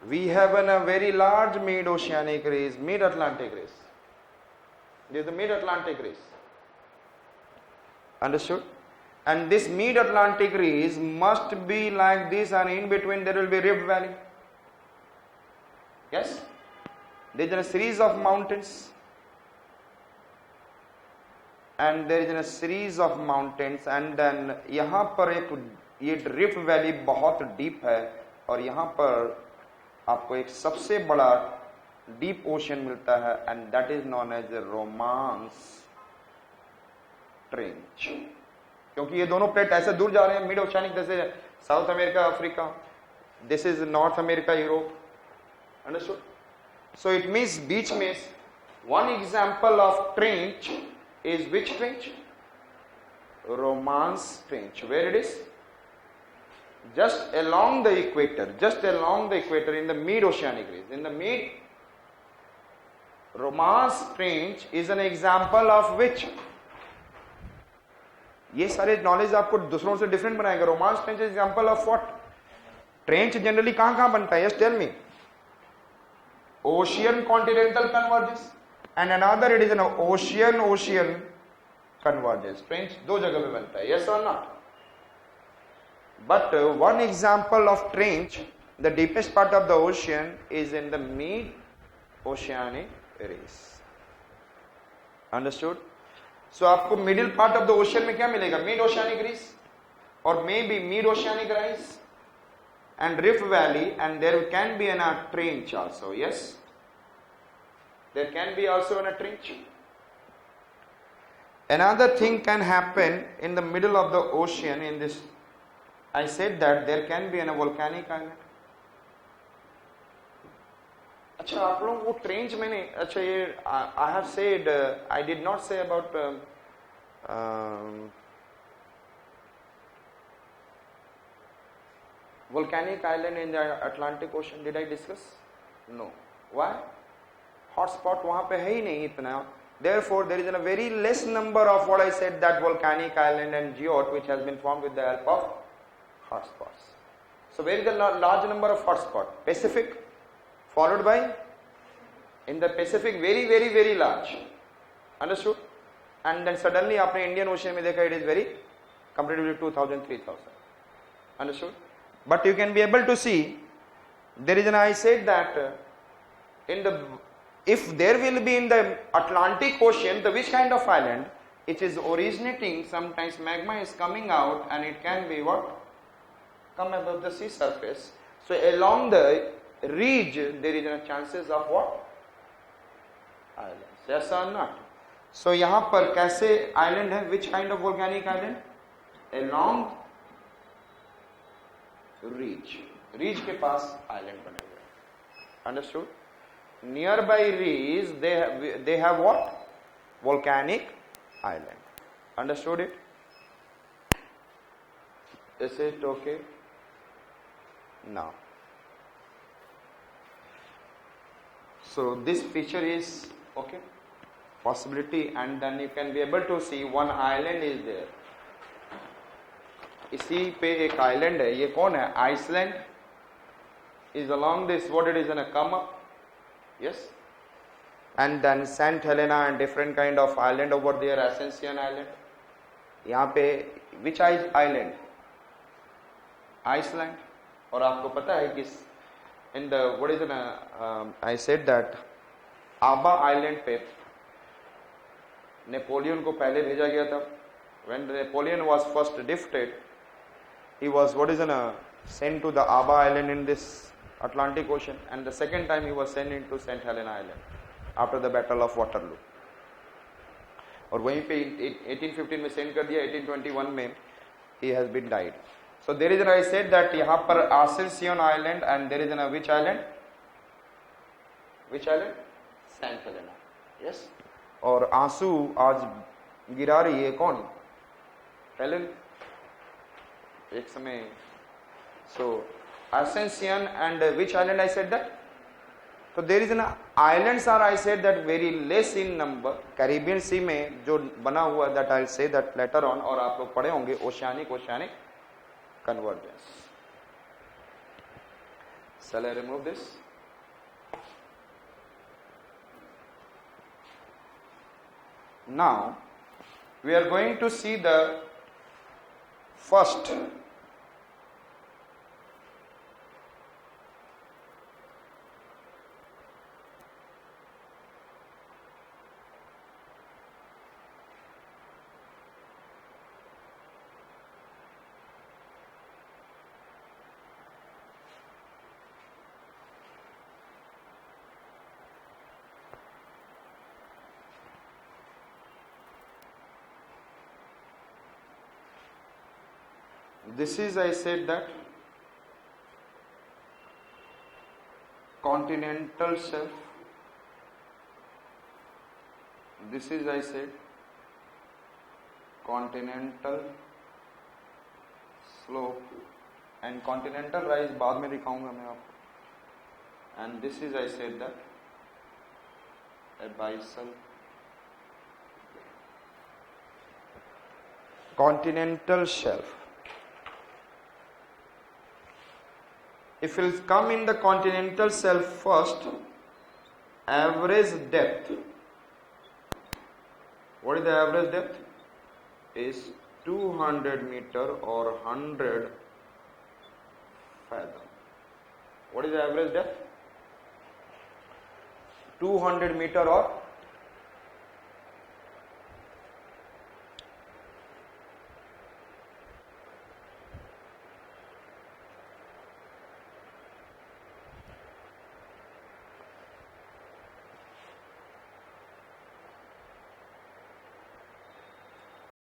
We have a very large mid-oceanic race, mid-Atlantic race. This is the mid-Atlantic race. Understood? And this mid-Atlantic race must be like this, and in between there will be Rift Valley. Yes? There is a series of mountains. And there is a series of mountains, and then यहाँ पर एक ये Rift Valley बहुत deep है, और यहाँ पर आपको एक सबसे बड़ा deep ocean मिलता है, and that is known as the Romance Trench. क्योंकि ये दोनों प्लेट ऐसे दूर जा रहे हैं, मिड ओशियानिक, जैसे South America, Africa, this is North America, Europe. Understood? So it means बीच में one example of trench is which trench? Romance Trench. Where it is? Just along the equator. Just along the equator in the mid-oceanic region. In the mid, Romance Trench is an example of which? ये सारे knowledge आपको दूसरों से different बनाएगा. Romanche trench example of what? Trench generally कहां बनता है? Yes tell me. Ocean continental convergence, and another it is an ocean convergence. Trench दो जगह पे बनता है. Yes or not? But one example of trench, the deepest part of the ocean is in the mid-oceanic race. Understood? So आपको middle part of the ocean में क्या मिलेगा? Mid-oceanic race, or maybe mid-oceanic rise and Rift Valley, and there can be a trench also. Yes? There can be also in a trench. Another thing can happen in the middle of the ocean in this. I said that there can be in a volcanic island. अच्छा, आप लोग वो trench मैंने, अच्छा ये I have said, I did not say about volcanic island in the Atlantic Ocean. Did I discuss? No. Why? Hotspot वहां पे है ही नहीं इतना. Therefore, there is a very less number of what I said, that volcanic island and geode which has been formed with the help of hotspots. So where is the large number of hotspots? Pacific, followed by, in the Pacific, very very very large. Understood? And then suddenly आपने Indian Ocean में देखा, it is very comparatively 2000, 3000. Understood? But you can be able to see, there is an, I said that in the, if there will be in the Atlantic Ocean, the which kind of island? It is originating, sometimes magma is coming out, and it can be what? Come above the sea surface. So along the ridge, there is a chances of what? Islands. Yes or not? So यहाँ पर कैसे island है? Which kind of volcanic island? Along ridge. Ridge के पास island बने हुए. Understood? Nearby ridge, they have what? Volcanic island. Understood it? Is it okay? Now, so this picture is okay, possibility, and then you can be able to see one island is there. इसी पे एक island है. ये कौन है? Iceland is along this, what it is, in a come up. Yes, and then Saint Helena and different kind of island over there, Ascension Island. यहाँ पे which island? Iceland. और आपको पता है कि in the what is it? I said that Aba Island पे Napoleon को पहले भेजा गया था. When Napoleon was first defeated, he was what is sent to the Aba Island in this Atlantic Ocean, and the second time he was sent into St. Helena Island after the Battle of Waterloo. और वहीं पे 1815 में send कर दिया, 1821 में he has been died. So there is an, I said that यहाँ पर Ascension Island, and there is an which island? Which island? St. Helena. Yes. और आंसू आज गिरा रही है कौन? हेलेन. एक समय. So Ascension and which island I said that? So there is an islands are, I said that, very less in number. Caribbean Sea में जो बना हुआ, that I'll say that later on, और आप लोग पढ़े होंगे oceanic convergence. Shall I remove this? Now we are going to see the first this is, I said that continental shelf. This is, I said, continental slope and continental rise बाद में दिखाऊंगा मैं आपको. And this is, I said that abyssal continental shelf. If it will come in the continental shelf first, average depth. What is the average depth? Is 200 meter or 100 fathom. What is the average depth? 200 meter or